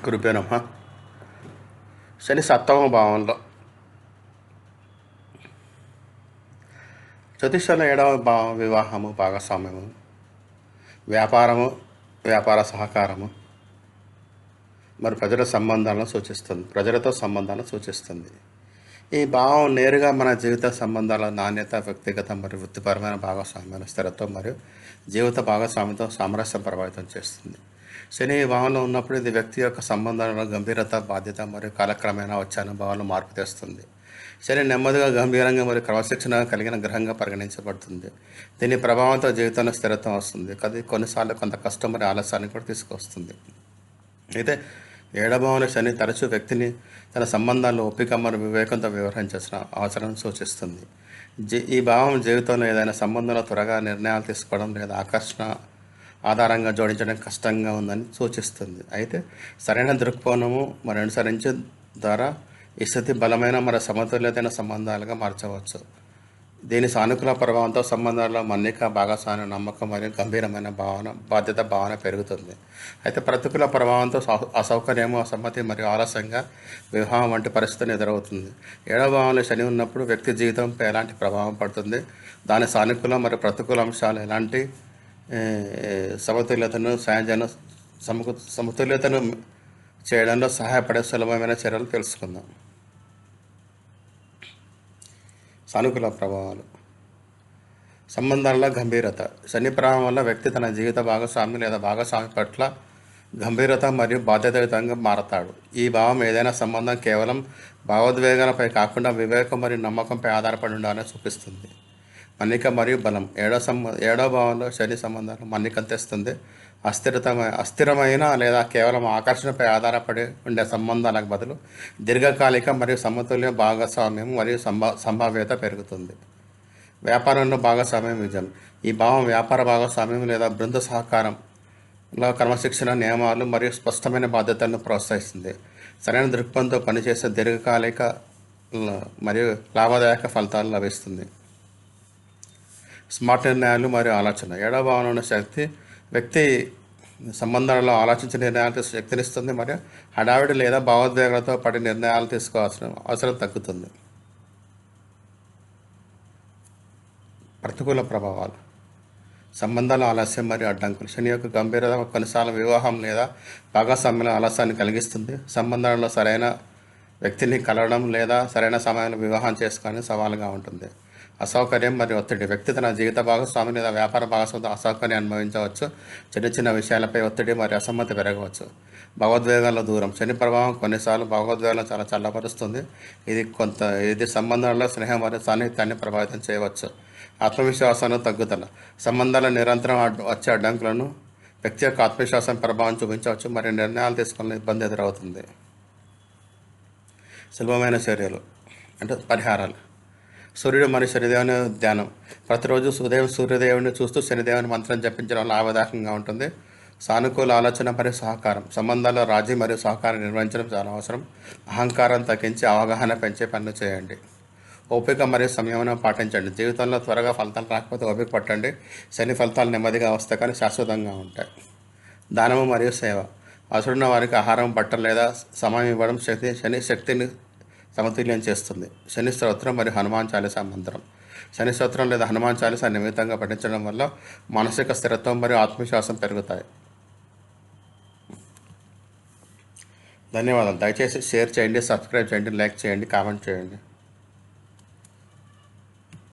గురుభ్యో నమః. శని సప్తమ భావంలో, జ్యోతిష్యంలో 7వ భావం వివాహము, భాగస్వామ్యము, వ్యాపారము, వ్యాపార సహకారము, మరి ప్రజలతో సంబంధాలను సూచిస్తుంది. ఈ భావం నేరుగా మన జీవిత సంబంధాల నాణ్యత, వ్యక్తిగత మరియు వృత్తిపరమైన భాగస్వామ్యాల స్థిరత్వం మరియు జీవిత భాగస్వామ్యంతో సామరస్యం ప్రభావితం చేస్తుంది. శని ఈ భావంలో ఉన్నప్పుడు ఇది వ్యక్తి యొక్క సంబంధాలలో గంభీరత, బాధ్యత మరియు కాలక్రమేణా వచ్చే అనుభవాలను మార్పు తెస్తుంది. శని నెమ్మదిగా, గంభీరంగా మరియు క్రమశిక్షణ కలిగిన గ్రహంగా పరిగణించబడుతుంది. దీని ప్రభావంతో జీవితంలో స్థిరత్వం వస్తుంది. కొన్నిసార్లు కొంత కష్టం మరియు ఆలస్యాన్ని కూడా తీసుకొస్తుంది. అయితే 7వ భావంలో శని తరచూ వ్యక్తిని తన సంబంధాల్లో ఓపిక మరియు వివేకంతో వ్యవహరించాల్సిన అవసరం సూచిస్తుంది. ఈ భావం జీవితంలో ఏదైనా సంబంధంలో త్వరగా నిర్ణయాలు తీసుకోవడం లేదా ఆకర్షణ ఆధారంగా జోడించడం కష్టంగా ఉందని సూచిస్తుంది. అయితే సరైన దృక్కోణము మరి అనుసరించే ద్వారా ఈ స్థితి బలమైన మరియు సమతుల్యతైన సంబంధాలుగా మార్చవచ్చు. దీని సానుకూల ప్రభావంతో సంబంధాల్లో మన్నిక, భాగస్వామ్య, నమ్మకం మరియు గంభీరమైన బాధ్యత భావన పెరుగుతుంది. అయితే ప్రతికూల ప్రభావంతో అసౌకర్యము, అసమ్మతి మరియు ఆలస్యంగా వివాహం వంటి పరిస్థితులు ఎదురవుతుంది. 7వ భావంలో శని ఉన్నప్పుడు వ్యక్తి జీవితంపై ఎలాంటి ప్రభావం పడుతుంది, దాని సానుకూల మరియు ప్రతికూల అంశాలు ఎలాంటి సమతుల్యతను చేయడంలో సహాయపడే సులభమైన చర్యలు తెలుసుకుందాం. సానుకూల ప్రభావాలు: సంబంధాల్లో గంభీరత. శని ప్రభావం వల్ల వ్యక్తి తన జీవిత భాగస్వామి లేదా భాగస్వామి పట్ల గంభీరత మరియు బాధ్యతాయుతంగా మారతాడు. ఈ భావం ఏదైనా సంబంధం కేవలం భావోద్వేగాలపై కాకుండా వివేకం మరియు నమ్మకంపై ఆధారపడి ఉండాలని చూపిస్తుంది. మన్నిక మరియు బలం. 7వ భావంలో శని సంబంధాలు మన్నిక తెస్తుంది. అస్థిరమైన లేదా కేవలం ఆకర్షణపై ఆధారపడి ఉండే సంబంధాలకు బదులు దీర్ఘకాలిక మరియు సమతుల్య భాగస్వామ్యం మరియు సంభావ్యత పెరుగుతుంది. వ్యాపారంలో భాగస్వామ్యం విజయం. ఈ భావం వ్యాపార భాగస్వామ్యం లేదా బృంద సహకారంలో క్రమశిక్షణ, నియమాలు మరియు స్పష్టమైన బాధ్యతలను ప్రోత్సహిస్తుంది. సరైన దృక్పథంతో పనిచేసే దీర్ఘకాలిక మరియు లాభదాయక ఫలితాలు లభిస్తుంది. స్మార్ట్ నిర్ణయాలు మరియు ఆలోచన. 7వ భావంలో ఉన్న శక్తి వ్యక్తి సంబంధాలలో ఆలోచించే నిర్ణయాలు శక్తినిస్తుంది మరియు హడావిడి లేదా భావోద్వేగాలతో పాటు నిర్ణయాలు తీసుకోవాల్సిన అవసరం తగ్గుతుంది. ప్రతికూల ప్రభావాలు: సంబంధాల ఆలస్యం మరియు అడ్డంకులు. శని యొక్క గంభీరత కొన్నిసార్లు వివాహం లేదా భాగస్వామ్యంలో ఆలస్యాన్ని కలిగిస్తుంది. సంబంధాలలో సరైన వ్యక్తిని కలవడం లేదా సరైన సమయంలో వివాహం చేసుకోవడం సవాలుగా ఉంటుంది. అసౌకర్యం మరియు ఒత్తిడి. వ్యక్తి తన జీవిత భాగస్వామి లేదా వ్యాపార భాగస్వామితో అసౌకర్యం అనుభవించవచ్చు. చిన్న విషయాలపై ఒత్తిడి మరియు అసమ్మతి పెరగవచ్చు. భావోద్వేగాల దూరం. శని ప్రభావం కొన్నిసార్లు భావోద్వేగాలను చాలా చల్లబరుస్తుంది. ఇది సంబంధాలలో స్నేహం మరియు సాన్నిహిత్యాన్ని ప్రభావితం చేయవచ్చు. ఆత్మవిశ్వాసాన్ని తగ్గుదల. సంబంధాల నిరంతరం వచ్చే అడ్డంకులను వ్యక్తి యొక్క ఆత్మవిశ్వాసం ప్రభావం చూపించవచ్చు మరియు నిర్ణయాలు తీసుకునే ఇబ్బంది ఎదురవుతుంది. సులభమైన చర్యలు పరిహారాలు: సూర్యుడు మరియు శనిదేవుని ధ్యానం. ప్రతిరోజు సూర్యదేవుని చూస్తూ శనిదేవుని మంత్రం జపించడం లాభదాయకంగా ఉంటుంది. సానుకూల ఆలోచన మరియు సహకారం. సంబంధాల్లో రాజీ మరియు సహకారం నిర్వహించడం చాలా అవసరం. అహంకారం తగ్గించి అవగాహన పెంచే పనులు చేయండి. ఓపిక మరియు సంయమనం పాటించండి. జీవితంలో త్వరగా ఫలితాలు రాకపోతే ఓపిక పట్టండి. శని ఫలితాలు నెమ్మదిగా వస్తాయి కానీ శాశ్వతంగా ఉంటాయి. దానము మరియు సేవ. అవసరమైన వారికి ఆహారం, బట్టలు లేదా సమయం ఇవ్వడం శని శక్తిని సమతుల్యం చేస్తుంది. శని స్తోత్రం మరియు హనుమాన్ చాలీసా మంత్రం. శని స్తోత్రం లేదా హనుమాన్ చాలీసా నియమితంగా పఠించడం వల్ల మానసిక స్థిరత్వం మరియు ఆత్మవిశ్వాసం పెరుగుతాయి. ధన్యవాదాలు. దయచేసి షేర్ చేయండి, సబ్స్క్రైబ్ చేయండి, లైక్ చేయండి, కామెంట్ చేయండి.